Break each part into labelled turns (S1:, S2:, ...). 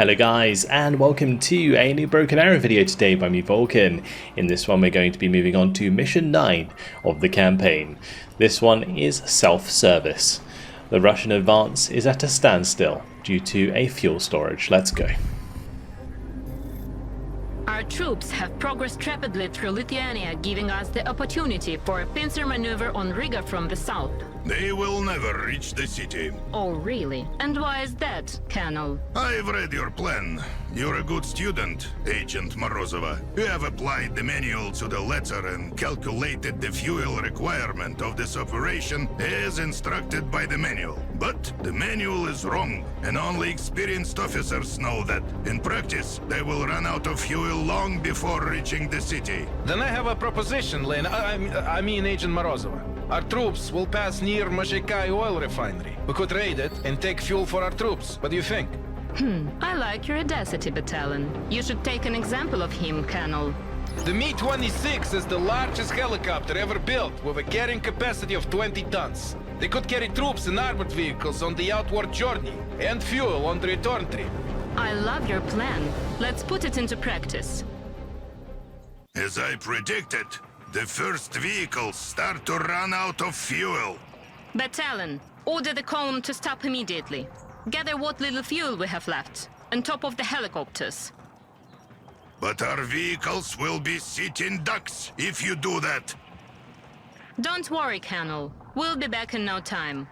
S1: Hello guys, and welcome to a new Broken Arrow video today by me, Vulcan. In this one we're going to be moving on to Mission 9 of the campaign. This one is self-service. The Russian advance is at a standstill due to a fuel storage. Let's go.
S2: Our troops have progressed rapidly through Lithuania, giving us the opportunity for a pincer maneuver on Riga from the south.
S3: They will never reach the city.
S2: Oh, really? And why is that, Colonel?
S3: I've read your plan. You're a good student, Agent Morozova. You have applied the manual to the letter and calculated the fuel requirement of this operation as instructed by the manual. But the manual is wrong, and only experienced officers know that. In practice, they will run out of fuel long before reaching the city.
S4: Then I have a proposition, Lane. I mean Agent Morozova. Our troops will pass near Mazhaikai oil refinery. We could raid it and take fuel for our troops. What do you think?
S2: I like your audacity, Battalion. You should take an example of him, Colonel.
S4: The Mi-26 is the largest helicopter ever built, with a carrying capacity of 20 tons. They could carry troops and armored vehicles on the outward journey, and fuel on the return trip.
S2: I love your plan. Let's put it into practice.
S3: As I predicted, the first vehicles start to run out of fuel.
S2: Battalion, order the column to stop immediately. Gather what little fuel we have left, on top of the helicopters.
S3: But our vehicles will be sitting ducks if you do that.
S2: Don't worry, Colonel. We'll be back in no time.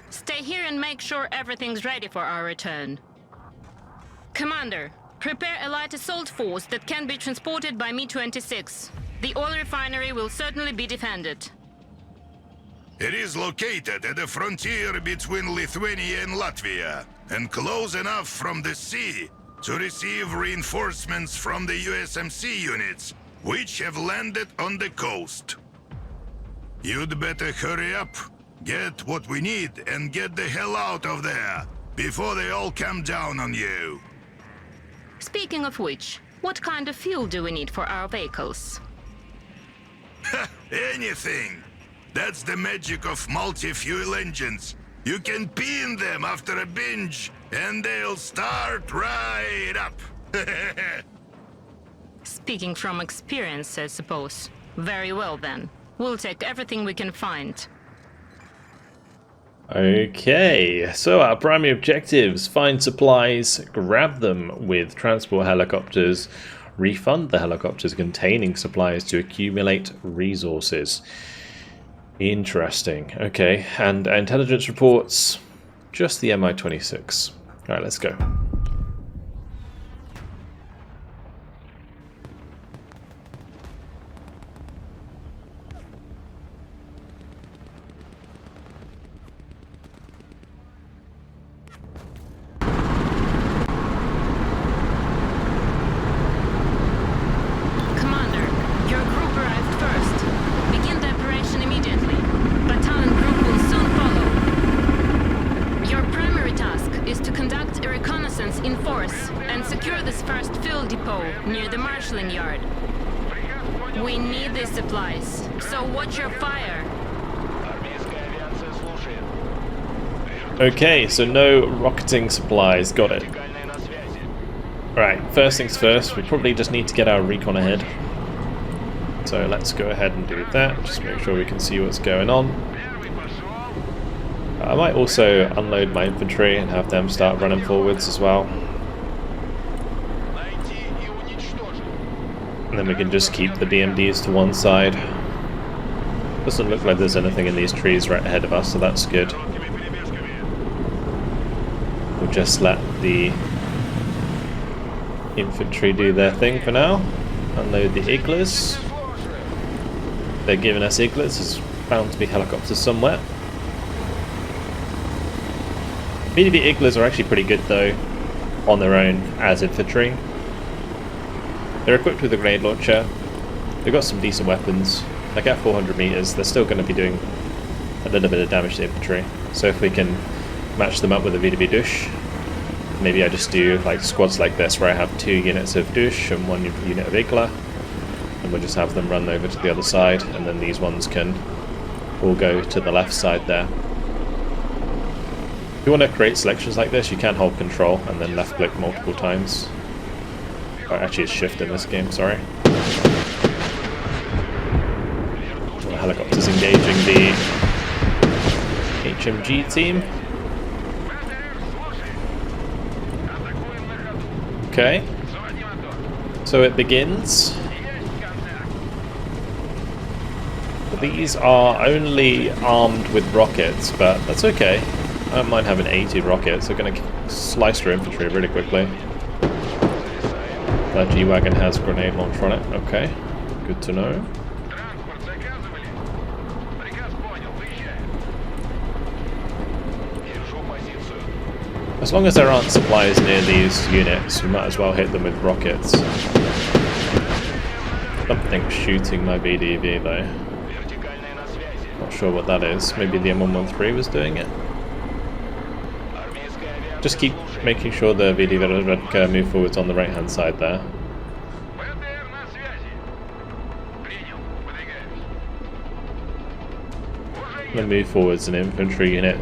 S2: Stay here and make sure everything's ready for our return. Commander, prepare a light assault force that can be transported by Mi-26. The oil refinery will certainly be defended.
S3: It is located at the frontier between Lithuania and Latvia, and close enough from the sea to receive reinforcements from the USMC units, which have landed on the coast. You'd better hurry up, get what we need, and get the hell out of there before they all come down on you.
S2: Speaking of which, what kind of fuel do we need for our vehicles?
S3: Anything. That's the magic of multi-fuel engines. You can pee in them after a binge, and they'll start right up.
S2: Speaking from experience, I suppose. Very well then. We'll take everything we can find.
S1: Okay, so our primary objectives: find supplies, grab them with transport helicopters, refund the helicopters containing supplies to accumulate resources. Interesting. Okay, and intelligence reports, just the Mi-26. Alright, let's go.
S2: Near the marshalling yard. We need these supplies, so watch your fire.
S1: Okay, so no rocketing supplies, got it. Right, first things first, we probably just need to get our recon ahead. So let's go ahead and do that, just make sure we can see what's going on. I might also unload my infantry and have them start running forwards as well. And then we can just keep the BMDs to one side. Doesn't look like there's anything in these trees right ahead of us, so that's good. We'll just let the infantry do their thing for now. Unload the Iglas. They're giving us Iglas. There's bound to be helicopters somewhere. BDB Iglas are actually pretty good though, on their own as infantry. They're equipped with a grenade launcher. They've got some decent weapons. Like at 400 meters, they're still going to be doing a little bit of damage to infantry. So if we can match them up with a VDB Dush, maybe I just do like squads like this where I have 2 units of Dush and 1 unit of Igla, and we'll just have them run over to the other side, and then these ones can all go to the left side there. If you want to create selections like this, you can hold control and then left click multiple times. Oh, actually it's shift in this game, sorry. The helicopter's engaging the HMG team. Okay. So it begins. These are only armed with rockets, but that's okay. I don't mind having 80 rockets. They're going to slice through infantry really quickly. That G-Wagon has grenade launcher on it. Okay, good to know. As long as there aren't supplies near these units, we might as well hit them with rockets. Something's shooting my VDV though. Not sure what that is. Maybe the M113 was doing it. Just keep making sure the VDV move forwards on the right hand side there. I'm going to move forwards an infantry unit.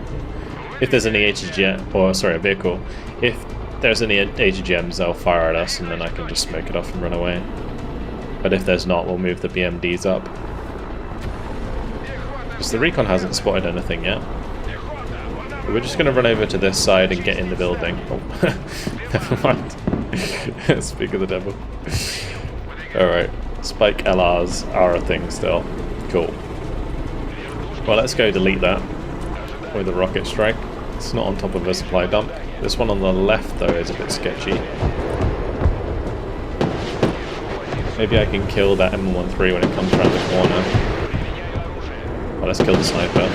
S1: If there's any HGM, or sorry, a vehicle, if there's any HGMs, they'll fire at us and then I can just smoke it off and run away. But if there's not, we'll move the BMDs up. Because the recon hasn't spotted anything yet. But we're just going to run over to this side and get in the building. Oh, never mind. Speak of the devil. Alright, Spike LRs are a thing still. Cool. Well, let's go delete that with a rocket strike. It's not on top of a supply dump. This one on the left, though, is a bit sketchy. Maybe I can kill that M113 when it comes around the corner. Well, let's kill the sniper.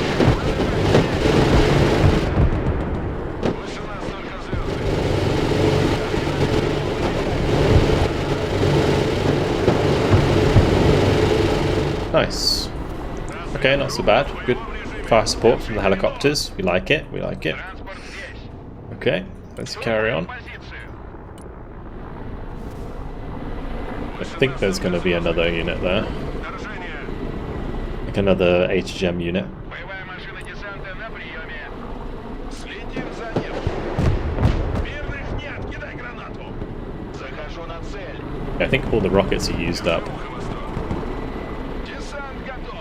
S1: Nice. Okay, not so bad. Good fire support from the helicopters. We like it, we like it. Okay, let's carry on. I think there's going to be another unit there. Like another HGM unit. I think all the rockets are used up.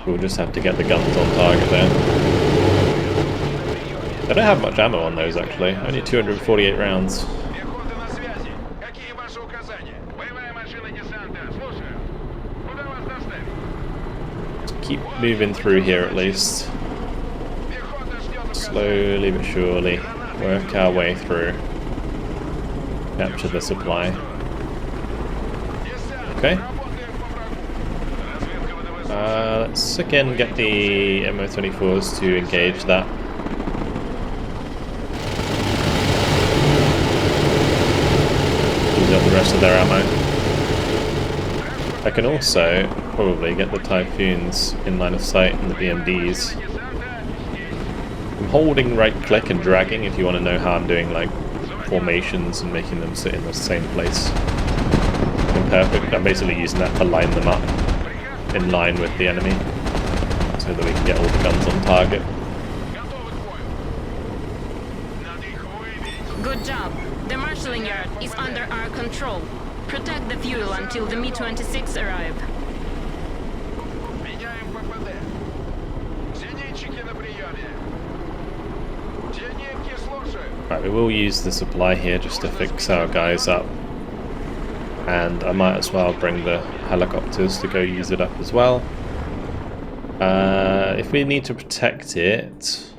S1: We'll just have to get the guns on target there. I don't have much ammo on those actually, only 248 rounds. Keep moving through here at least. Slowly but surely work our way through. Capture the supply. Okay. Let's again get the MO24s to engage that. Use up the rest of their ammo. I can also probably get the Typhoons in line of sight and the BMDs. I'm holding right click and dragging if you want to know how I'm doing like formations and making them sit in the same place. I'm perfect. I'm basically using that to line them up in line with the enemy so that we can get all the guns on target.
S2: Good job. The marshalling yard is under our control. Protect the fuel until the Mi-26 arrive.
S1: Right, we will use the supply here just to fix our guys up. And I might as well bring the helicopters to go use it up as well. If we need to protect it,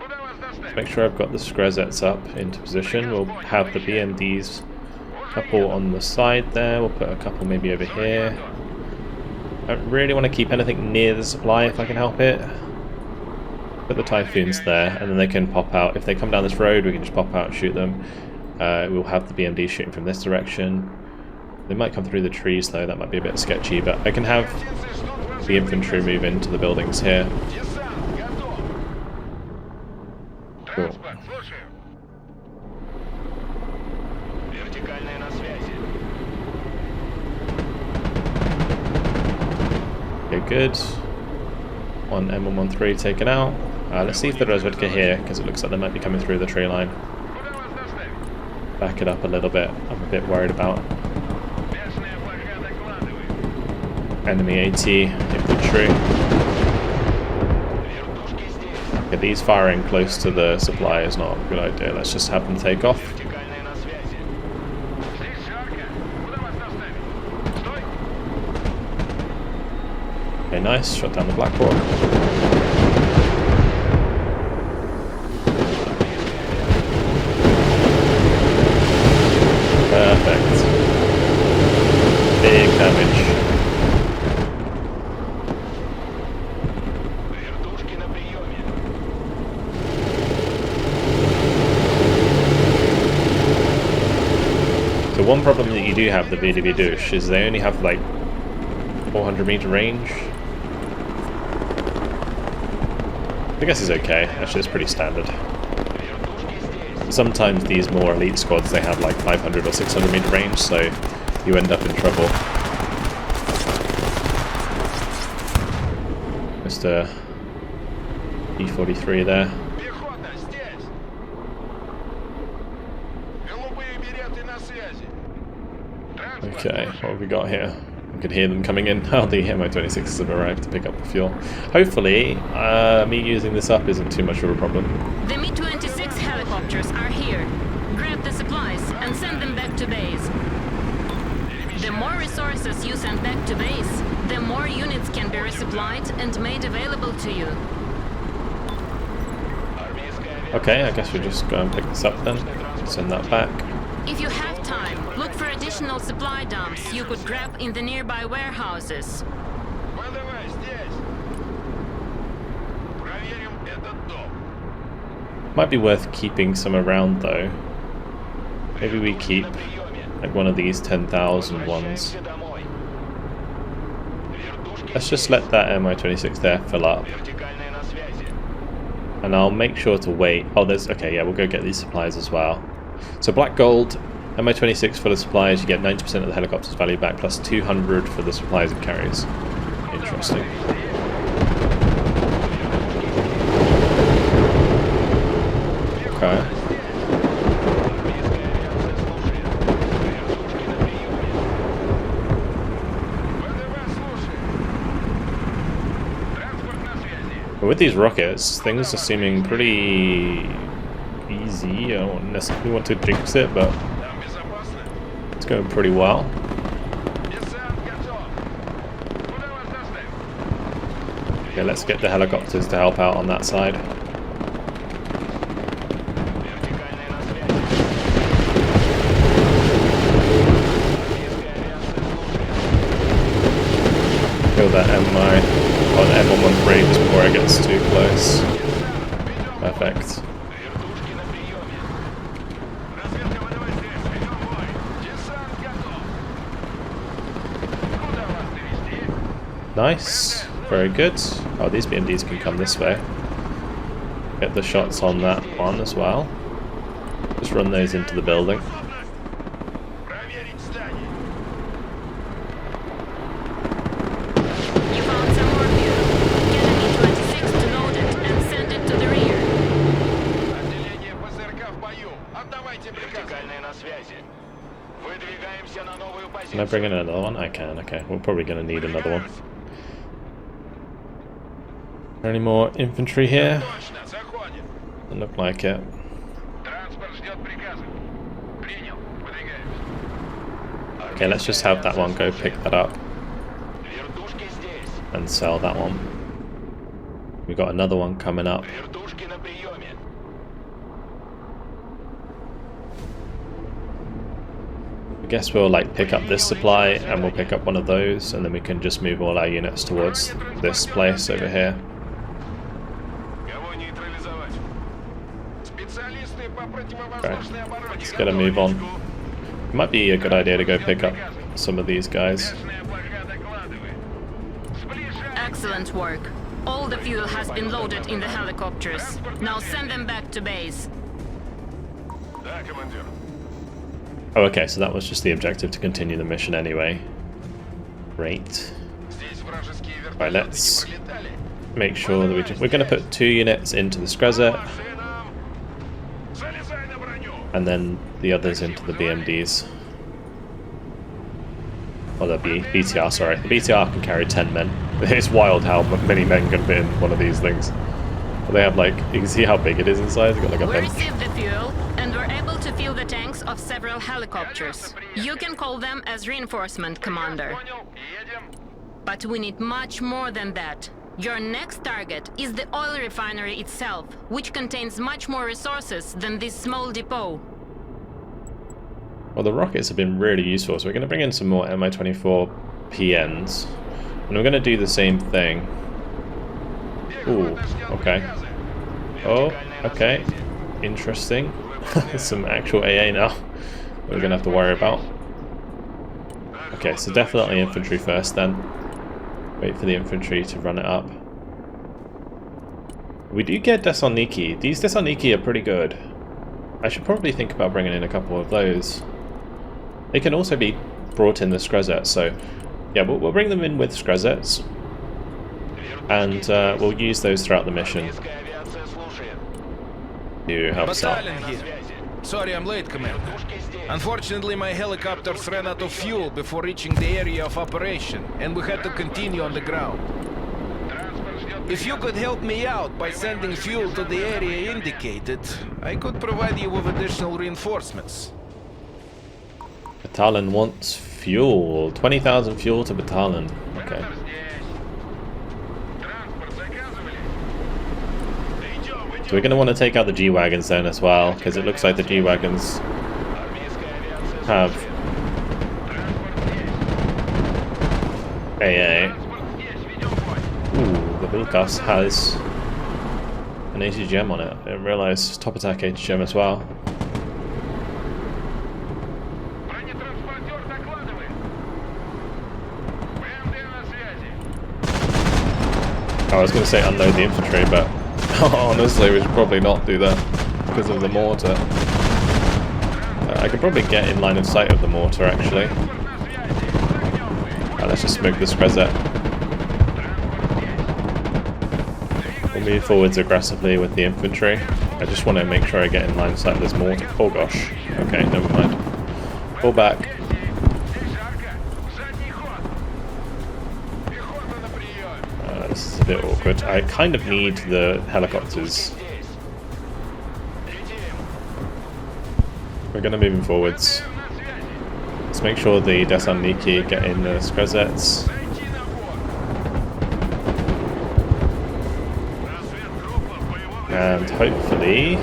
S1: make sure I've got the Screzets up into position. We'll have the BMDs, a couple on the side there. We'll put a couple maybe over here. I don't really want to keep anything near the supply if I can help it. Put the Typhoons there, and then they can pop out. If they come down this road, we can just pop out and shoot them. We'll have the BMD shooting from this direction. They might come through the trees though, that might be a bit sketchy, but I can have the infantry move into the buildings here. Cool. Okay, good. One M113 taken out. Let's see if the Resupplying here, because it looks like they might be coming through the tree line. Back it up a little bit. I'm a bit worried about enemy AT infantry. Okay, these firing close to the supply is not a good idea. Let's just have them take off. Okay, nice. Shot down the Black Hawk. Perfect. Big damage. So one problem that you do have, the VDV douche, is they only have like 400 meter range. I guess it's okay. Actually, it's pretty standard. Sometimes these more elite squads, they have like 500 or 600 meter range, so you end up in trouble. Mr. E43 there. Okay, what have we got here? I could hear them coming in. Oh, the Mi-26s have arrived to pick up the fuel. Hopefully, me using this up isn't too much of a problem.
S2: The Mi-26 helicopters are here. Grab the supplies and send them back to base. The more resources you send back to base, the more units can be resupplied and made available to you.
S1: Okay, I guess we'll just go and pick this up then. Send that back.
S2: If you have time, look for additional supply dumps you could grab in the nearby warehouses.
S1: Might be worth keeping some around though. Maybe we keep like one of these 10,000 ones. Let's just let that Mi-26 there fill up. And I'll make sure to wait. Oh, there's... Okay, yeah, we'll go get these supplies as well. So Black Gold, Mi-26 full of supplies, you get 90% of the helicopter's value back, plus 200 for the supplies it carries. Interesting. Okay. But with these rockets, things are seeming pretty easy. I don't necessarily want to jinx it, but it's going pretty well. Okay, let's get the helicopters to help out on that side. Kill that or the M113 just before it gets too close. Perfect. Nice. Very good. Oh, these BMDs can come this way. Get the shots on that one as well. Just run those into the building. Can I bring in another one? I can, okay. We're probably going to need another one. Any more infantry here? Doesn't look like it. Okay, let's just have that one go pick that up. And sell that one. We've got another one coming up. I guess we'll like pick up this supply and we'll pick up one of those, and then we can just move all our units towards this place over here. Okay, let's get a move on. It might be a good idea to go pick up some of these guys.
S2: Excellent work. All the fuel has been loaded in the helicopters. Now send them back to base.
S1: Oh, okay, so that was just the objective, to continue the mission anyway. Great. Right, let's make sure that we're going to put 2 units into the Screzet, and then the others into the BMDs. Or the BTR, sorry. The BTR can carry 10 men. It's wild how many men can fit in one of these things. But they have like, you can see how big it is inside. It's got like a
S2: We
S1: bench.
S2: received the fuel, and we're able to fill the tanks of several helicopters. You can call them as reinforcement, Commander. But we need much more than that. Your next target is the oil refinery itself, which contains much more resources than this small depot.
S1: Well, the rockets have been really useful, so we're going to bring in some more Mi-24 PNs. And we're going to do the same thing. Ooh, okay. Oh, okay. Interesting. Some actual AA now we're going to have to worry about. Okay, so definitely infantry first then. Wait for the infantry to run it up. We do get Dessalniki. These Dessalniki are pretty good. I should probably think about bringing in a couple of those. They can also be brought in the Screzet, so yeah, we'll bring them in with Screzets. And we'll use those throughout the mission to help us out.
S4: Sorry I'm late, Commander. Unfortunately, my helicopters ran out of fuel before reaching the area of operation, and we had to continue on the ground. If you could help me out by sending fuel to the area indicated, I could provide you with additional reinforcements.
S1: Batalon wants fuel. 20,000 fuel to Batalon. Okay. So we're going to want to take out the G-Wagons then as well, because it looks like the G-Wagons have AA. Ooh, the Vilkas has an HDGM on it. I didn't realise. Top attack HDGM as well. I was going to say unload the infantry, but honestly we should probably not do that because of the mortar. I could probably get in line of sight of the mortar actually. Let's just smoke this Screzet. We'll move forwards aggressively with the infantry. I just want to make sure I get in line of sight of this mortar. Oh gosh. Okay, never mind. Pull back. This is a bit awkward. I kind of need the helicopters. We're going to move them forwards. Let's make sure the Dessalniki get in the Screzets. And hopefully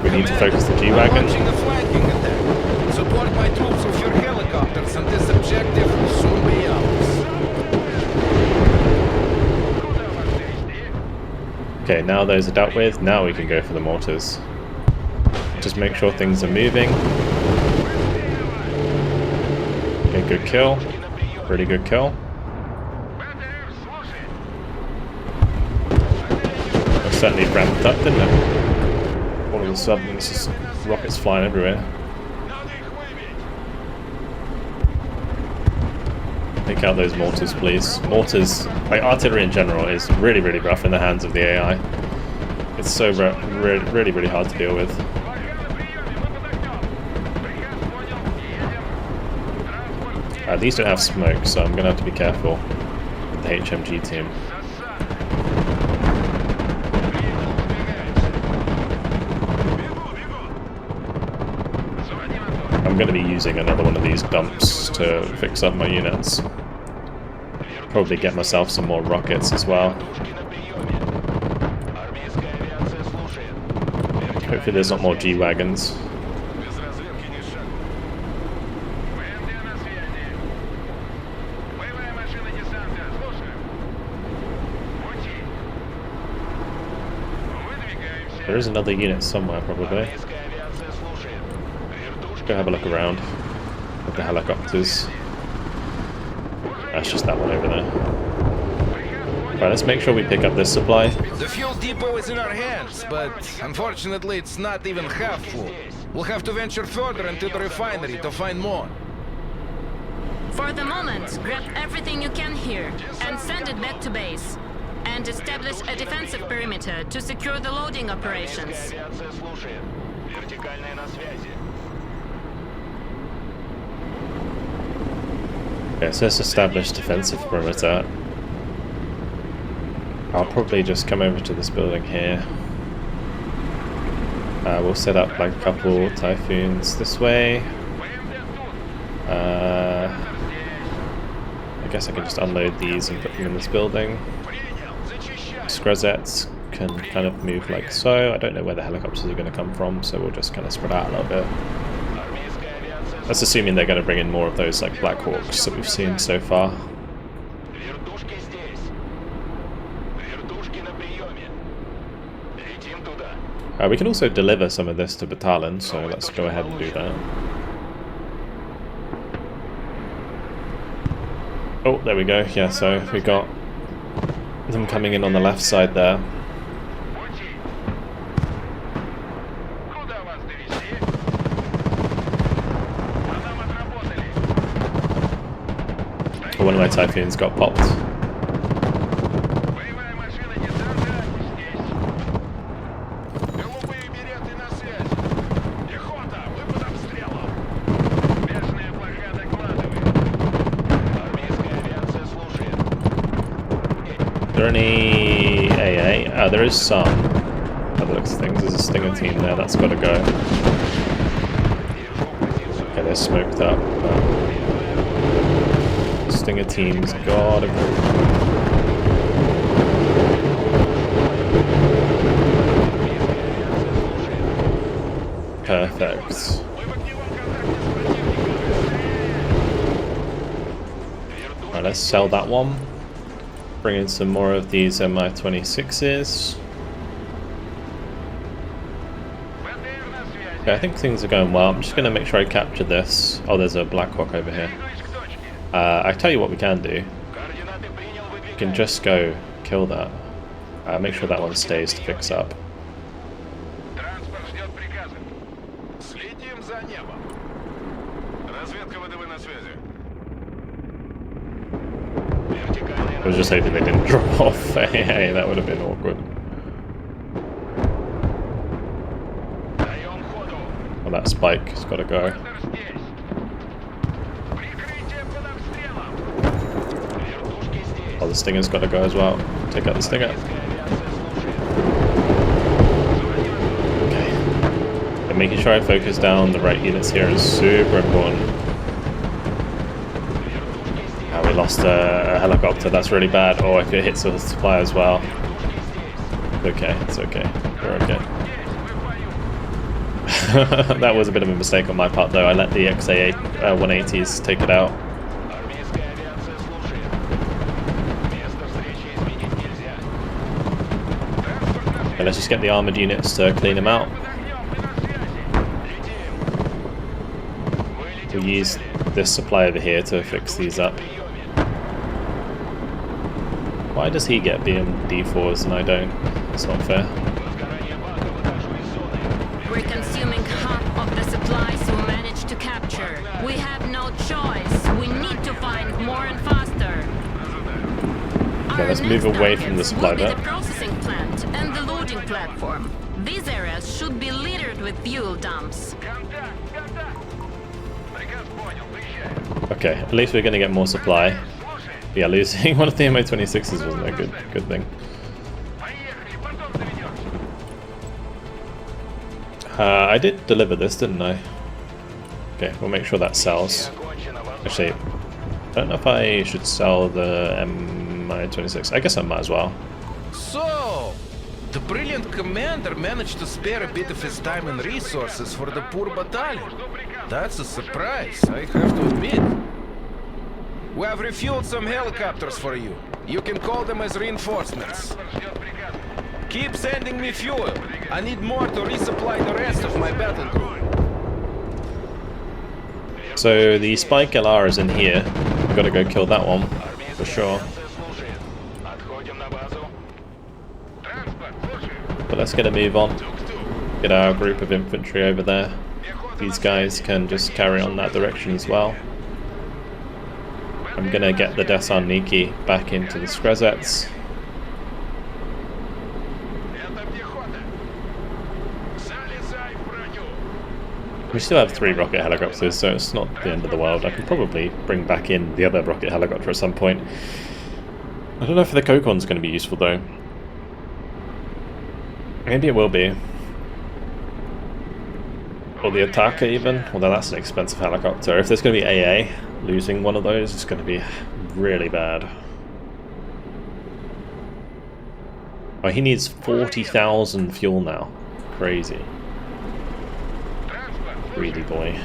S1: we need to focus the G-Wagons.
S4: Support my troops with your helicopters, and this objective will soon be ours.
S1: Okay, now those are dealt with. Now we can go for the mortars. Just make sure things are moving. Okay, good kill. Pretty good kill. It certainly ramped up, didn't it? All of a sudden, it's just rockets flying everywhere. Take out those mortars, please. Mortars, like artillery in general, is really, really rough in the hands of the AI. It's so really, really hard to deal with. These don't have smoke, so I'm going to have to be careful with the HMG team. I'm going to be using another one of these dumps to fix up my units. Probably get myself some more rockets as well. Hopefully there's not more G-Wagons. There is another unit somewhere, probably. Go have a look around with the helicopters. That's just that one over there. Right, let's make sure we pick up this supply.
S4: The fuel depot is in our hands, but unfortunately it's not even half full. We'll have to venture further into the refinery to find more.
S2: For the moment, grab everything you can here and send it back to base. And establish a defensive perimeter to secure the loading operations.
S1: Okay, so let's establish defensive perimeter. I'll probably just come over to this building here. We'll set up like a couple Typhoons this way. I guess I can just unload these and put them in this building. Screzets can kind of move like so. I don't know where the helicopters are going to come from, so we'll just kind of spread out a little bit. That's assuming they're going to bring in more of those like Black Hawks that we've seen so far. We can also deliver some of this to Battalion, so let's go ahead and do that. Oh, there we go. Yeah, so we got them coming in on the left side there. Oh, one of my Typhoons got popped. Are there any AA? There is some. By the looks of things, there's a Stinger team there, that's got to go. Okay, they're smoked up. Stinger team's got to go. Perfect. Alright, let's sell that one. Bring in some more of these Mi-26s. Okay, I think things are going well. I'm just going to make sure I capture this. Oh, there's a Black Hawk over here. I tell you what we can do. We can just go kill that. Make sure that one stays to fix up. I was just hoping they didn't drop off. Hey, that would have been awkward. Well, that spike has got to go. Oh, the Stinger's got to go as well. Take out the Stinger. Okay. And making sure I focus down the right units here is super important. We lost a helicopter, that's really bad. Oh, if it hits the supply as well. Okay, it's okay. We're okay. That was a bit of a mistake on my part though. I let the XA 180s take it out. Okay, let's just get the armoured units to clean them out. We'll use this supply over here to fix these up. Why does he get BMD4s and I don't? It's not fair.
S2: We're consuming half of the supplies we managed to capture. We have no choice. We need to find more and faster.
S1: Okay, let's move away from the supply bit.
S2: The processing plant and the loading platform. These areas should be littered with fuel dumps.
S1: Okay, at least we're going to get more supply. Yeah, losing one of the Mi-26s wasn't a good thing. I did deliver this, didn't I? Okay, we'll make sure that sells. Actually, I don't know if I should sell the Mi-26. I guess I might as well.
S4: So, the brilliant commander managed to spare a bit of his time and resources for the poor battalion. That's a surprise, I have to admit. We have refueled some helicopters for you. You can call them as reinforcements. Keep sending me fuel. I need more to resupply the rest of my battle group.
S1: So the Spike LR is in here. We've got to go kill that one, for sure. But let's get a move on. Get our group of infantry over there. These guys can just carry on that direction as well. I'm gonna get the Desaniki back into the Skrezets. We still have 3 rocket helicopters, so it's not the end of the world. I can probably bring back in the other rocket helicopter at some point. I don't know if the Kokon's going to be useful though. Maybe it will be. Or the Attacker even, although that's an expensive helicopter. If there's going to be AA, losing one of those is going to be really bad. Oh, he needs 40,000 fuel now. Crazy. Greedy boy.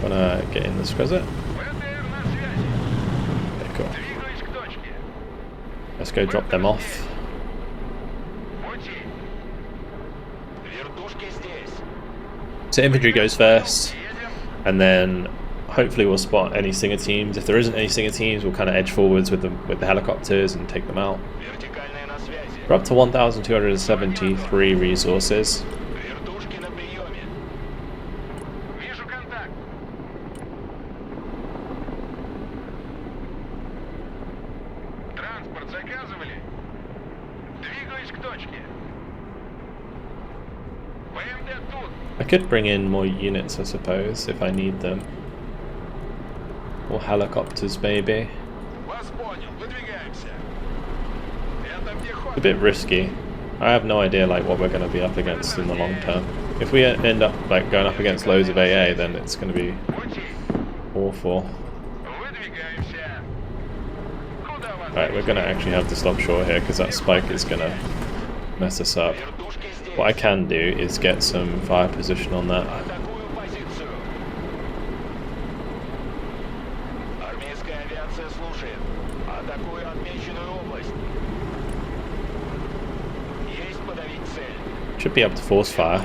S1: Wanna get in the Skrezet? Okay, cool. Let's go drop them off. So infantry goes first, and then hopefully we'll spot any Singer teams. If there isn't any Singer teams, we'll kind of edge forwards with the helicopters and take them out. We're up to 1,273 resources. I could bring in more units, I suppose, if I need them. Or helicopters, maybe. It's a bit risky. I have no idea like what we're going to be up against in the long term. If we end up like going up against loads of AA, then it's going to be awful. Alright, we're going to actually have to stop short here because that spike is going to mess us up. What I can do is get some fire position on that. Should be able to force fire.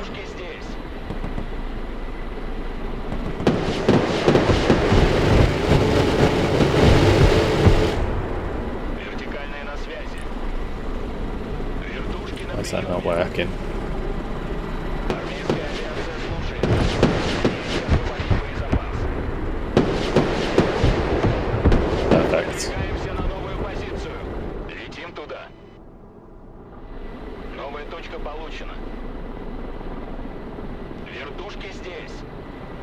S1: Why is that not working? Perfect.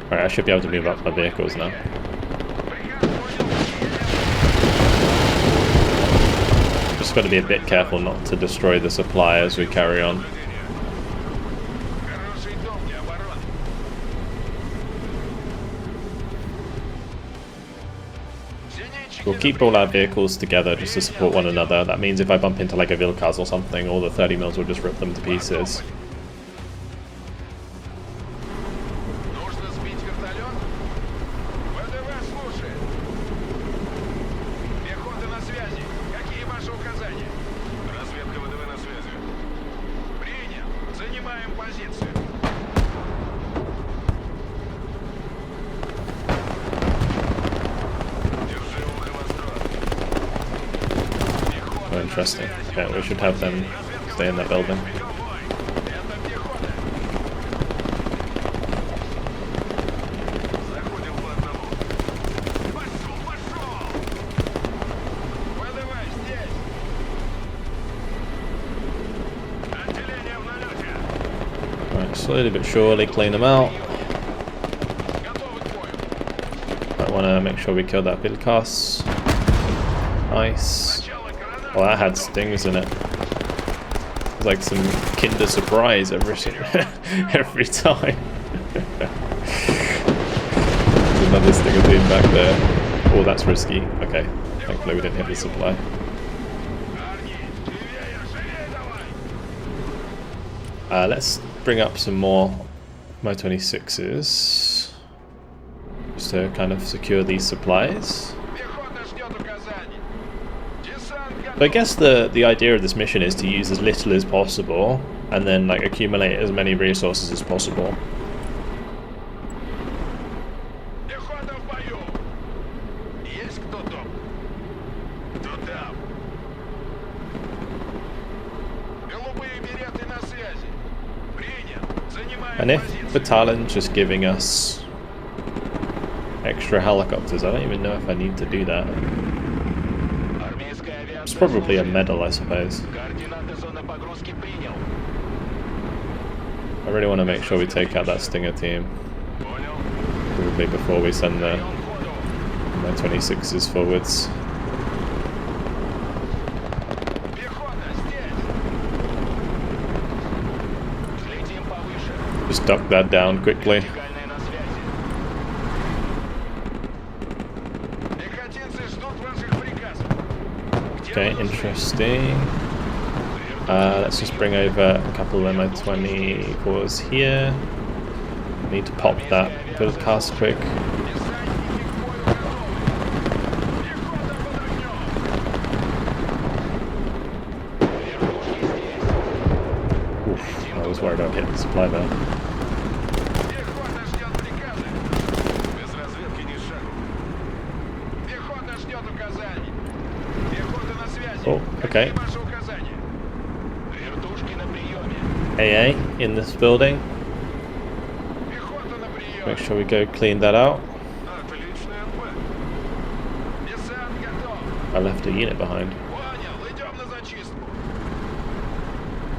S1: Alright, I should be able to move up my vehicles now. Just got to be a bit careful not to destroy the supply as we carry on. We'll keep all our vehicles together just to support one another. That means if I bump into like a Vilkaz or something, all the 30 mils will just rip them to pieces. Interesting. Okay, we should have them stay in that building. Right, slowly but surely clean them out. I want to make sure we kill that Vilkaz. Nice. Well, that had stings in it. It's like some Kinder Surprise every time. There's another stinger team back there. Oh, that's risky. Okay, thankfully we didn't hit the supply. Let's bring up some more Mo-26s just to kind of secure these supplies. But I guess the idea of this mission is to use as little as possible and then like accumulate as many resources as possible. And if Vitalin's just giving us extra helicopters. I don't even know if I need to do that. It's probably a medal, I suppose. I really want to make sure we take out that Stinger team. Probably before we send the my 26s forwards. Just duck that down quickly. Okay, interesting. Let's just bring over a couple of Mi-24s here. Need to pop that build cast quick. Oof, I was worried I'd hit the supply there. Oh, okay. AA in this building. Make sure we go clean that out. I left a unit behind.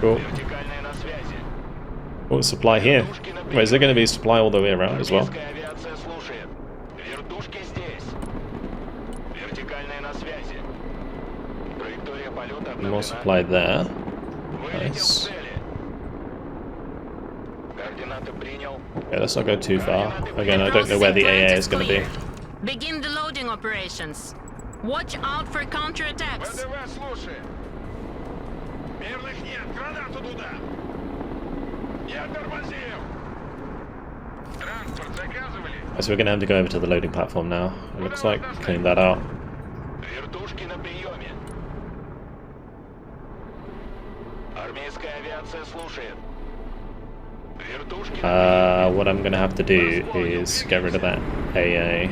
S1: Cool. Oh, supply here. Wait, is there going to be supply all the way around as well? More supply there. Nice. Okay, let's not go too far. Again, I don't know where the AA is going to be.
S2: Begin the loading operations. Watch out for counterattacks.
S1: So we're going to have to go over to the loading platform now. It looks like clean that out. What I'm going to have to do is get rid of that AA.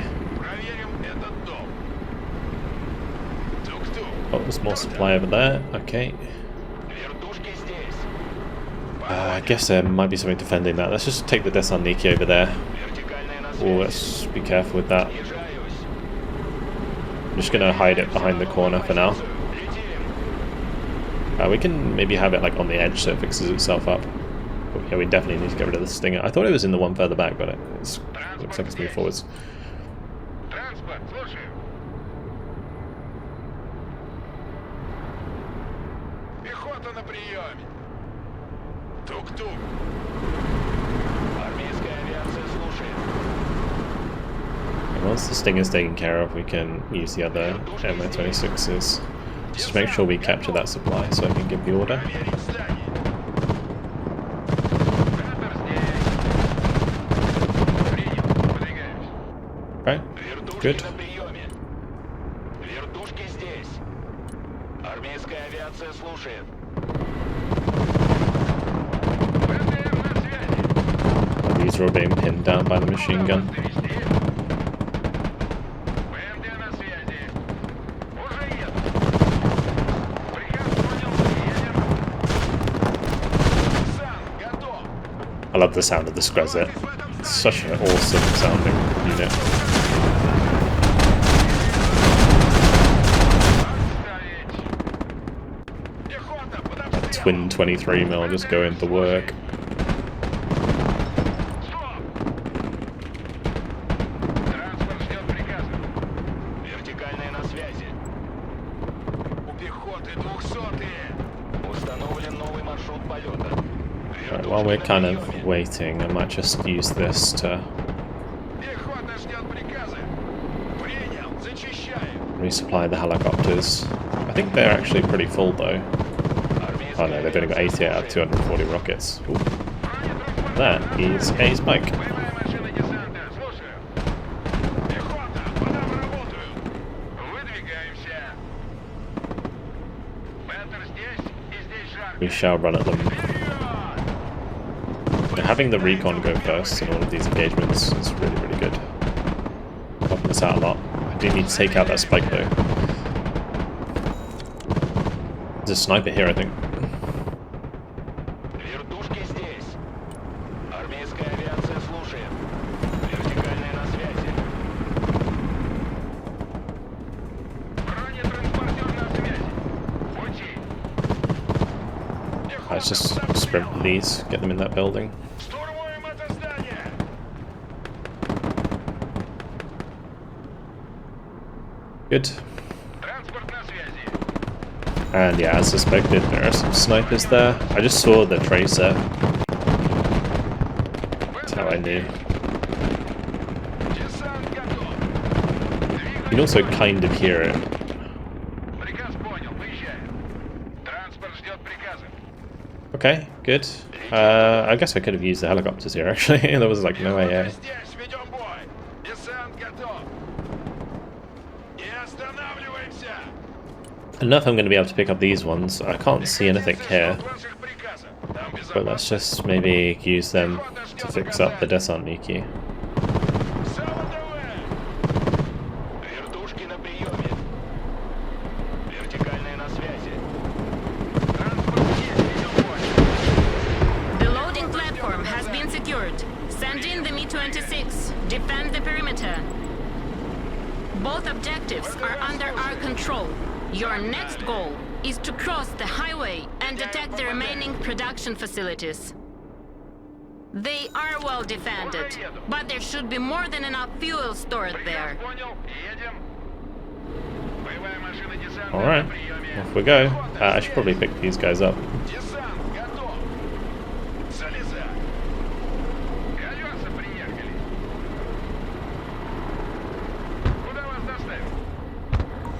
S1: Oh, there's more supply over there. Okay. I guess there might be something defending that. Let's just take the Desarniki over there. Oh, let's be careful with that. I'm just going to hide it behind the corner for now. We can maybe have it like on the edge so it fixes itself up. But yeah, we definitely need to get rid of the Stinger. I thought it was in the one further back, but it looks like it's moved forwards. And once the Stinger's taken care of, we can use the other Mi-26s. Just make sure we capture that supply so I can give the order. Right, good. These are all being pinned down by the machine gun. I love the sound of the Screzet. It's such an awesome sounding unit. A twin 23mm just going to work. Right, while we're kind of waiting, I might just use this to resupply the helicopters. I think they're actually pretty full though. Oh no, they've only got 88 out of 240 rockets. Ooh. That is a spike. We shall run at them. Having the recon go first in all of these engagements is really, really good. Helping us out a lot. I do need to take out that spike though. There's a sniper here, I think. Let's just sprint with these, get them in that building. Good. And yeah, as suspected, there are some snipers there. I just saw the tracer. That's how I knew. You can also kind of hear it. Okay, good. I guess I could have used the helicopters here actually. There was like no AA. Enough I'm going to be able to pick up these ones. I can't see anything here. But let's just maybe use them to fix up the Desantniki.
S2: The loading platform has been secured. Send in the Mi-26. Defend the perimeter. Both objectives are under our control. Your next goal is to cross the highway and attack the remaining production facilities. They are well defended, but there should be more than enough fuel stored there.
S1: Alright, off we go. I should probably pick these guys up.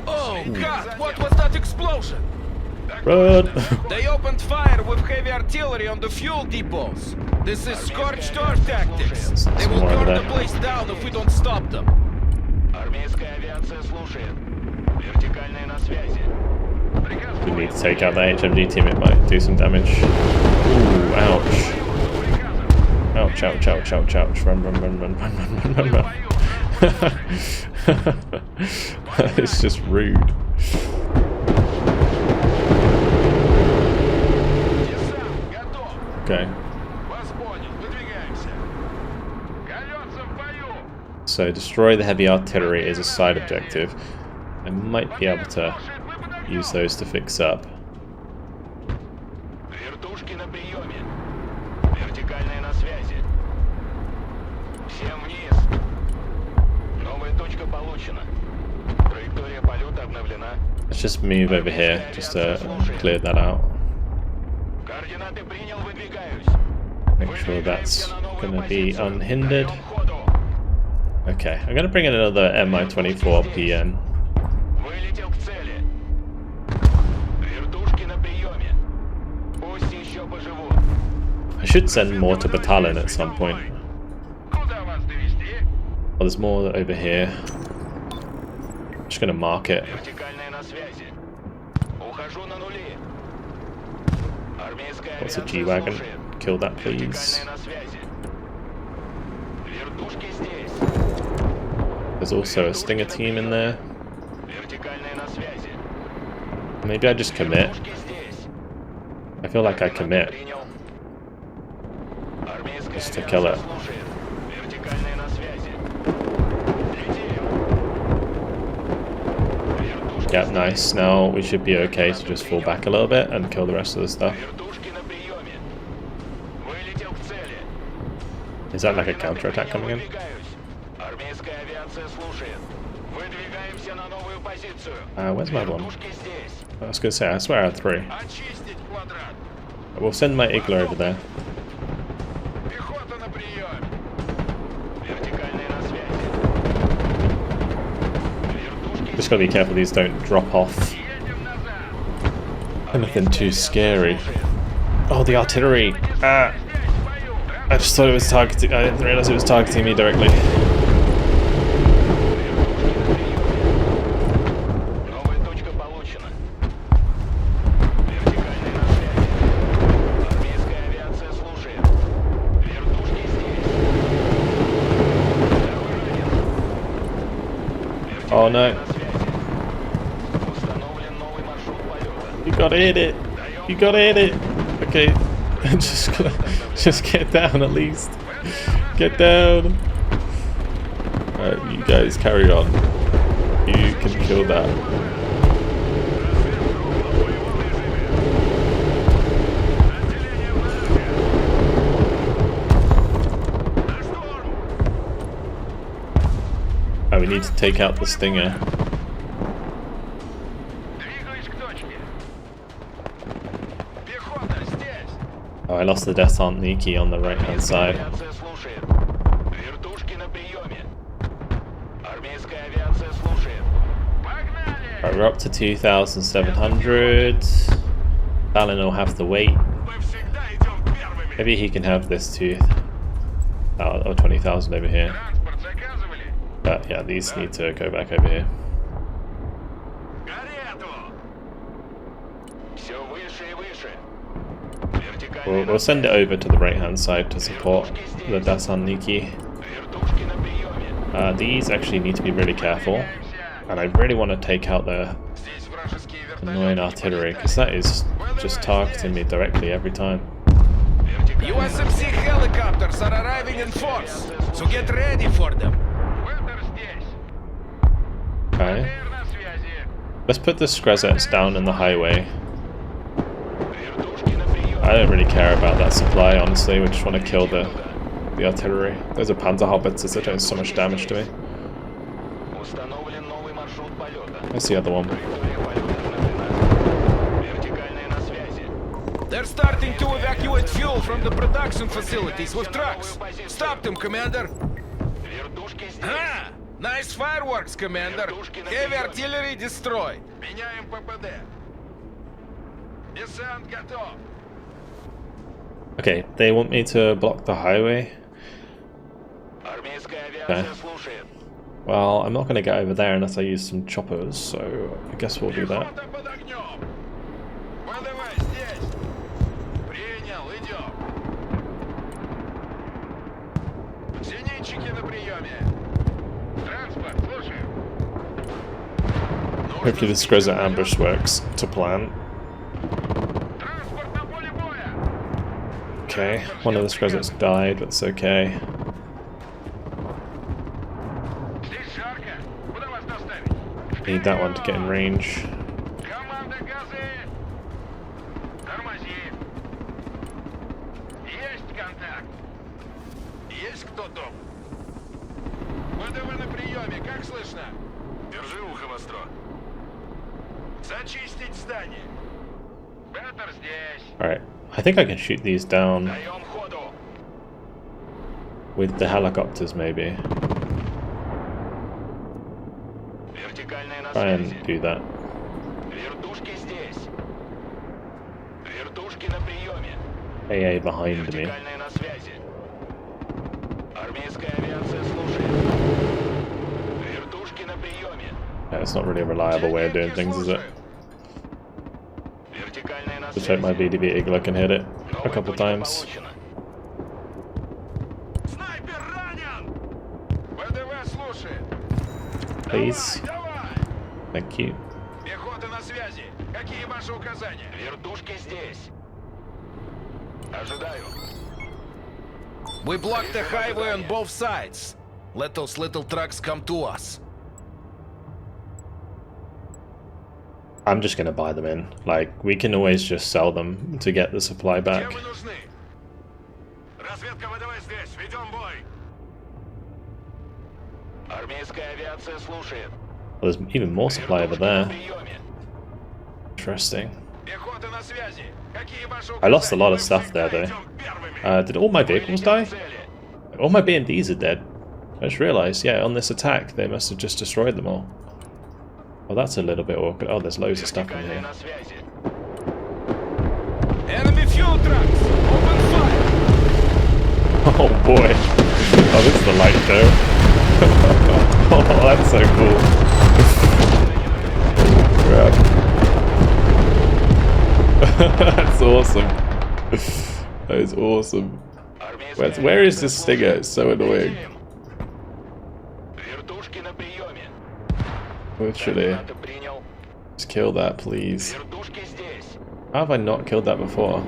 S4: Oh God, what was that explosion?
S1: Run!
S4: They opened fire with heavy artillery on the fuel depots. This is scorched earth tactics. They will burn the place down if we don't stop them.
S1: We need to take out the HMG team, it might do some damage. Ooh, ouch. Ouch, ouch, ouch, ouch, ouch. Run, run, run, run, run, run, run, run, run. It's just rude. Okay. So destroy the heavy artillery is a side objective. I might be able to use those to fix up. Let's just move over here just to clear that out. Make sure that's going to be unhindered. Okay, I'm going to bring in another Mi-24 PN. I should send more to Battalion at some point. Oh, there's more over here. I'm just going to mark it. What's a G-Wagon? Kill that, please. There's also a Stinger team in there. Maybe I just commit. I feel like I commit. Just to kill it. Yeah, nice. Now we should be okay to just fall back a little bit and kill the rest of the stuff. Is that like a counter-attack coming in? Where's my one? I was going to say, I swear I had 3. We'll send my Igla over there. Just gotta be careful these don't drop off. Anything too scary. Oh, the artillery! I just thought it was targeting. I didn't realize it was targeting me directly. Oh no. You gotta hit it. You gotta hit it. Okay. just get down at least. Get down. Alright, you guys carry on. You can kill that. Oh, we need to take out the Stinger. Oh, I lost the descent Niki on the right hand side. Right, we're up to 2,700. Balin will have to wait. Maybe he can have this tooth. Oh, 20,000 over here. But yeah, these need to go back over here. We'll send it over to the right hand side to support the Dasan Niki. These actually need to be really careful. And I really want to take out the annoying artillery, because that is just targeting me directly every time.
S4: USMC helicopters are arriving in force, so get ready for them.
S1: Okay. Let's put the Skrezets down in the highway. I don't really care about that supply, honestly. We just want to kill the artillery. Those are Panzer howitzers that do so much damage to me. Where's the other one?
S4: They're starting to evacuate fuel from the production facilities with trucks. Stop them, Commander. Ah, nice fireworks, Commander. Heavy artillery destroyed.
S1: Okay, they want me to block the highway. Okay. Well, I'm not going to get over there unless I use some choppers, so I guess we'll do that. Hopefully the Skrezet ambush works to plan. Okay, one of the Skrezets died, but it's okay. Need that one to get in range. Alright, I think I can shoot these down with the helicopters maybe. Try and do that. AA behind me. That's not really a reliable way of doing things, is it? Just hope my VDV Igla can hit it a couple times. Please. Thank you.
S4: We blocked the highway on both sides. Let those little trucks come to us.
S1: I'm just gonna buy them in. Like, we can always just sell them to get the supply back. Well, there's even more supply over there. Interesting. I lost a lot of stuff there though. Did all my vehicles die? All my BMDs are dead. I just realised, yeah, on this attack they must have just destroyed them all. Well, that's a little bit awkward. Oh, there's loads of stuff in here.
S4: Enemy fuel trucks! Open fire!
S1: Oh boy. Oh, this is the light show. Oh, that's so cool. That's awesome. That is awesome. Where is this Stinger? It's so annoying. Literally. Just kill that, please. How have I not killed that before?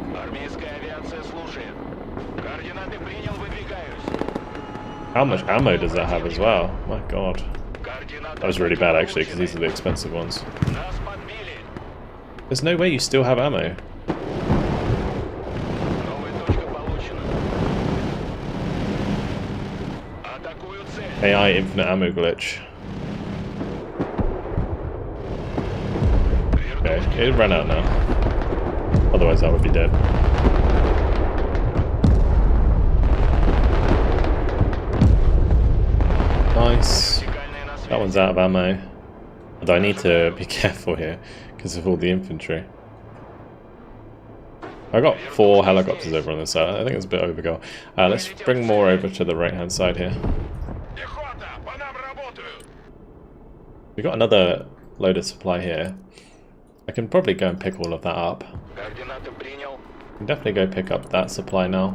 S1: How much ammo does that have as well? My god. That was really bad actually, because these are the expensive ones. There's no way you still have ammo. AI infinite ammo glitch. Okay, it ran out now. Otherwise that would be dead. Nice. That one's out of ammo. Although I need to be careful here because of all the infantry. I got 4 helicopters over on this side. I think it's a bit overkill. Let's bring more over to the right hand side here. We got another load of supply here. I can probably go and pick all of that up. Can definitely go pick up that supply now.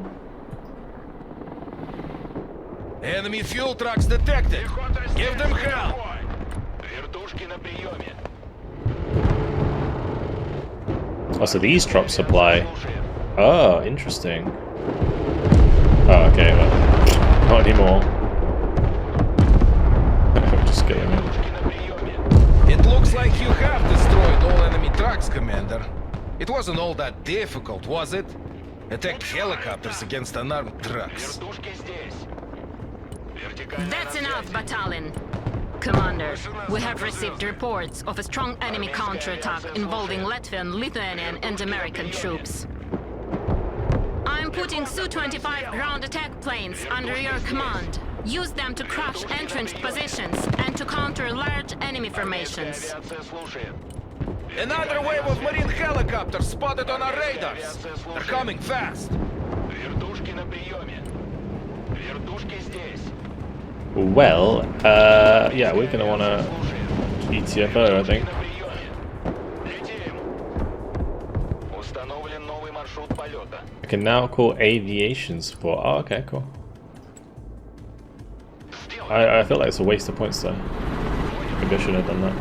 S4: Enemy fuel trucks detected. Give them hell.
S1: Oh, so these drop supply. Oh, interesting. Oh, okay, well, not anymore. I'm just killing it.
S4: It looks like you have destroyed all enemy trucks, Commander. It wasn't all that difficult, was it? Attack helicopters against unarmed trucks.
S2: That's enough, Battalion. Commander, we have received reports of a strong enemy counterattack involving Latvian, Lithuanian and American troops. I'm putting Su-25 ground attack planes under your command. Use them to crush entrenched positions and to counter large enemy formations.
S4: Another wave of marine helicopters spotted on our radars. They're coming fast.
S1: Well, yeah, we're gonna wanna ETFO, I think. I can now call aviation support. Oh, okay, cool. I feel like it's a waste of points though. Maybe I should have done that.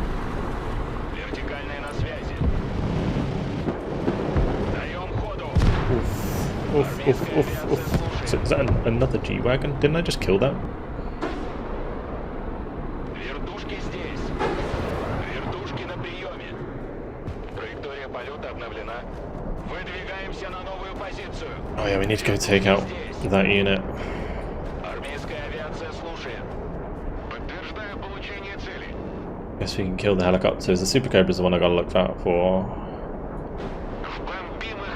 S1: Oof, oof, oof, oof. So is that another G-Wagon? Didn't I just kill that? Oh yeah, we need to go take out that unit. Guess we can kill the helicopters. The Super Cobra is the one I gotta look out for.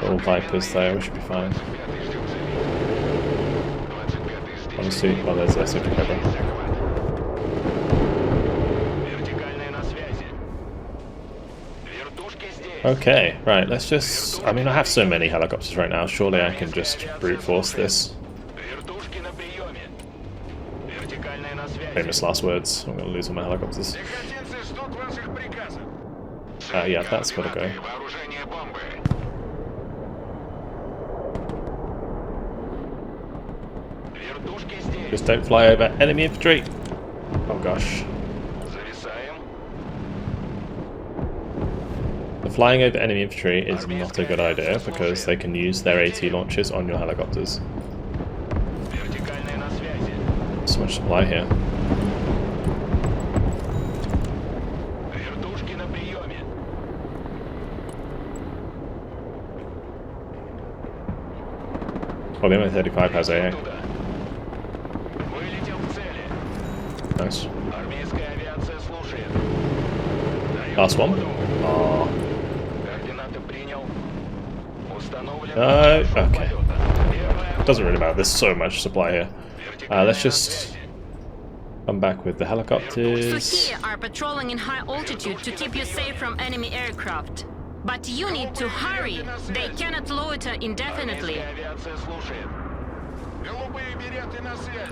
S1: All Vipers though, we should be fine. Honestly, well there's a Super Cobra. Okay, right, let's just... I mean, I have so many helicopters right now, surely I can just brute force this. Famous last words, I'm gonna lose all my helicopters. Yeah, that's gotta go. Just don't fly over enemy infantry! Oh gosh. Flying over enemy infantry is not a good idea because they can use their AT launchers on your helicopters. So much supply here. Oh, the M35 has AA. Nice. Last one. Oh. Okay. Doesn't really matter, there's so much supply here. Let's just come back with the helicopters.
S2: Suhi are patrolling in high altitude to keep you safe from enemy aircraft. But you need to hurry. They cannot loiter indefinitely.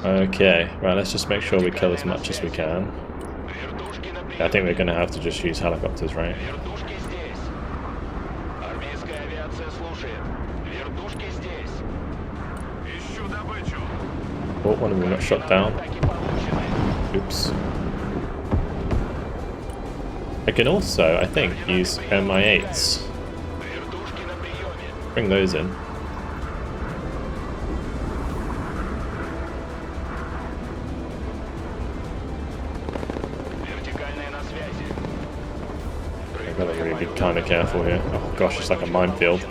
S1: Okay, right, let's just make sure we kill as much as we can. I think we're going to have to just use helicopters, right? Oh, one of them got shot down. Oops. I can also, I think, use Mi-8s. Bring those in. I've got to really be kind of careful here. Oh gosh, it's like a minefield.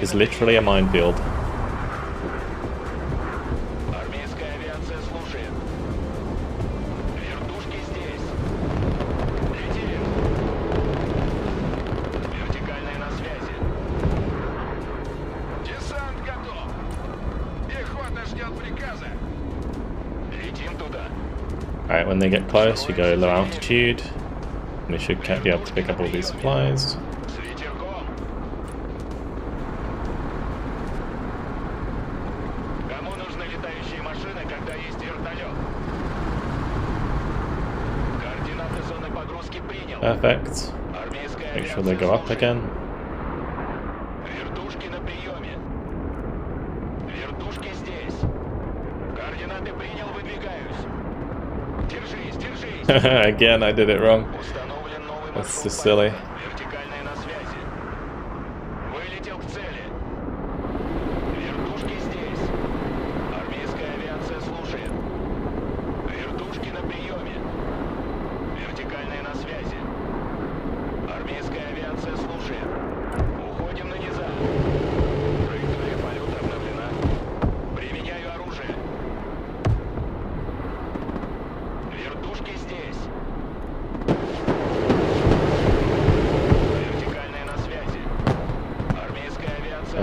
S1: It's literally a minefield. Alright, when they get close, we go low altitude. We should be able to pick up all these supplies. Perfect. Make sure they go up again. Again, I did it wrong. That's just silly.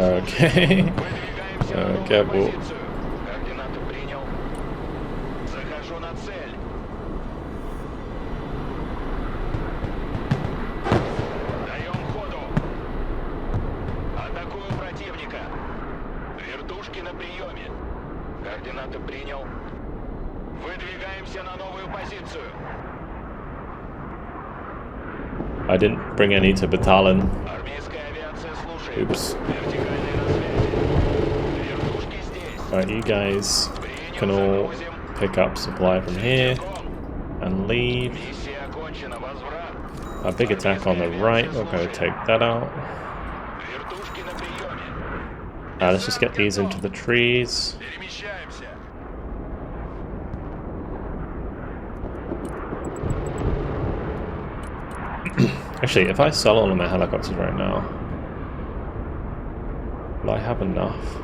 S1: Okay. Careful. I didn't bring any to battalion. Oops. Alright, you guys can all pick up supply from here and leave. A big attack on the right, we're going to take that out. Let's just get these into the trees. Actually, if I sell all of my helicopters right now, will I have enough?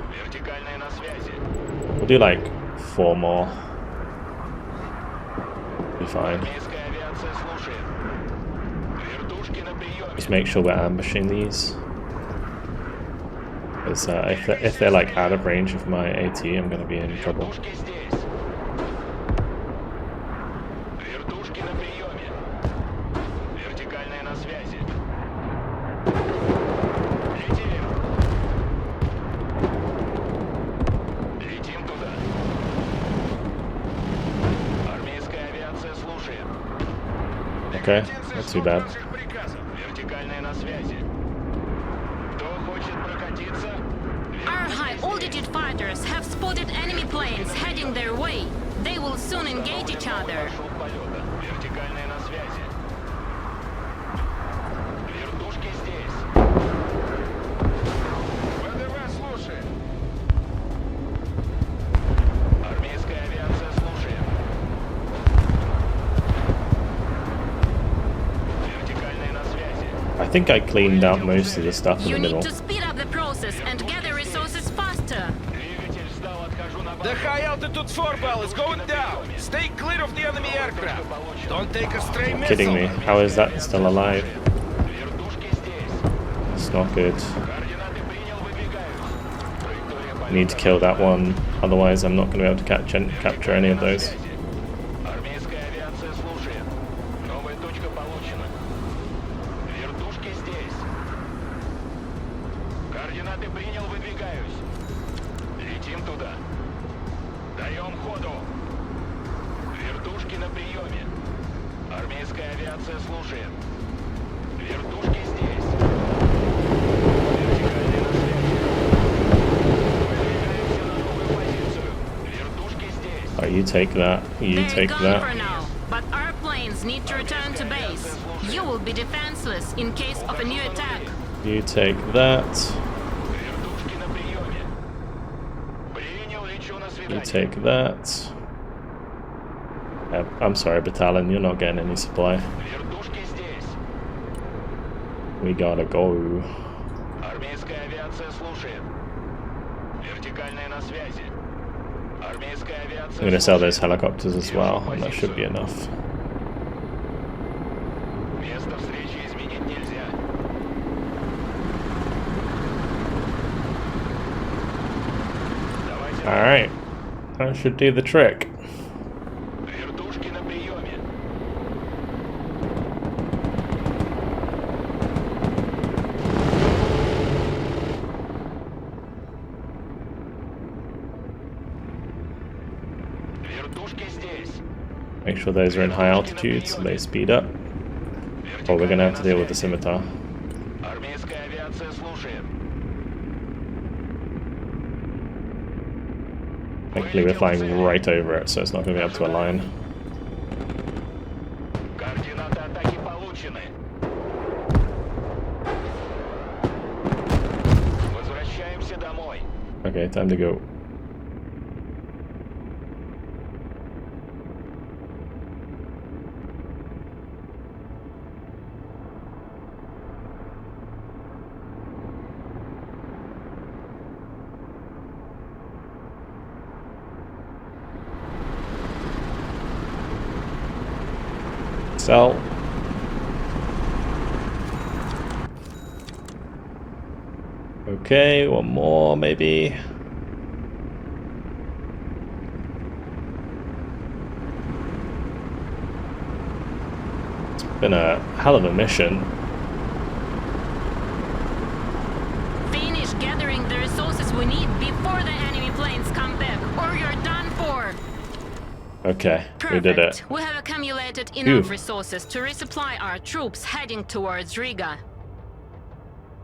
S1: We'll do like 4 more. Be fine. Just make sure we're ambushing these. Because if they're like out of range of my AT, I'm going to be in trouble. Okay, not too bad.
S2: Our high-altitude fighters have spotted enemy planes heading their way. They will soon engage each other.
S1: I think I cleaned out most of the stuff in the middle.
S2: You need to speed up the process and gather resources faster.
S4: The high-altitude 4-ball is going down. Stay clear of the enemy aircraft. Don't take a stray missile.
S1: Kidding me? How is that still alive? It's not good. I need to kill that one, otherwise I'm not going to be able to capture any of those. Oh, you take that. You take that.
S2: For now, but our planes need to return to base. You will be defenseless in case of a new attack.
S1: You take that. You take that. I'm sorry, battalion, you're not getting any supply. We gotta go. I'm gonna sell those helicopters as well, and that should be enough. Alright, that should do the trick. Make sure those are in high altitude so they speed up. Or we're going to have to deal with the scimitar. Thankfully we're flying right over it, so it's not going to be able to align. Okay, time to go. Sell. Okay, one more maybe. It's been a hell of a mission.
S2: Finish gathering the resources we need before the enemy planes come back, or you're done for.
S1: Okay,
S2: Perfect.
S1: we did it.
S2: We have accumulated enough
S1: Phew.
S2: resources to resupply our troops heading towards Riga.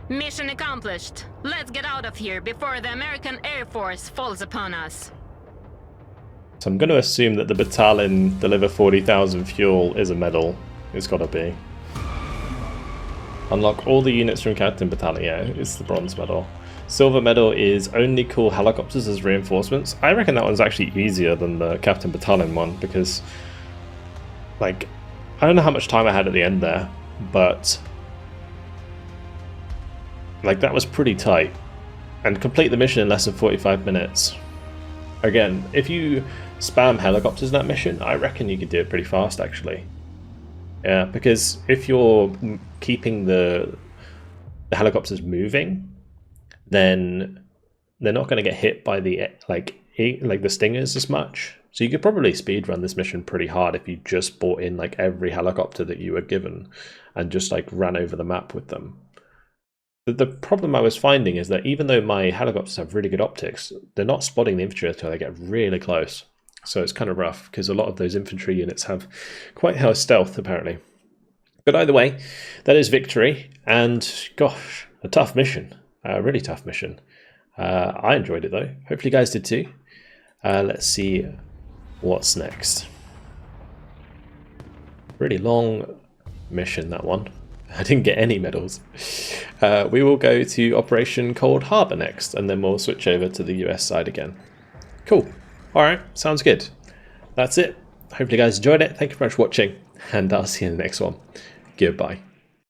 S2: Mission accomplished. Let's get out of here before the American Air Force falls upon us.
S1: So I'm going to assume that the battalion deliver 40,000 fuel is a medal. It's got to be. Unlock all the units from Captain Battalion. Yeah, it's the bronze medal. Silver medal is only call helicopters as reinforcements. I reckon that one's actually easier than the Captain Battalion one because, like, I don't know how much time I had at the end there, but like that was pretty tight. And complete the mission in less than 45 minutes. Again, if you spam helicopters in that mission, I reckon you could do it pretty fast actually. Yeah, because if you're keeping the helicopters moving, then they're not going to get hit by the like the stingers as much. So you could probably speedrun this mission pretty hard if you just bought in like every helicopter that you were given and just like ran over the map with them. The problem I was finding is that even though my helicopters have really good optics, they're not spotting the infantry until they get really close. So it's kind of rough because a lot of those infantry units have quite high stealth apparently. But either way, that is victory, and gosh, a tough mission. A really tough mission. I enjoyed it though. Hopefully you guys did too. Let's see what's next. Really long mission, that one. I didn't get any medals. We will go to Operation Cold Harbor next, and then we'll switch over to the US side again. Cool. Alright, sounds good. That's it. Hopefully you guys enjoyed it. Thank you very much for watching, and I'll see you in the next one. Goodbye.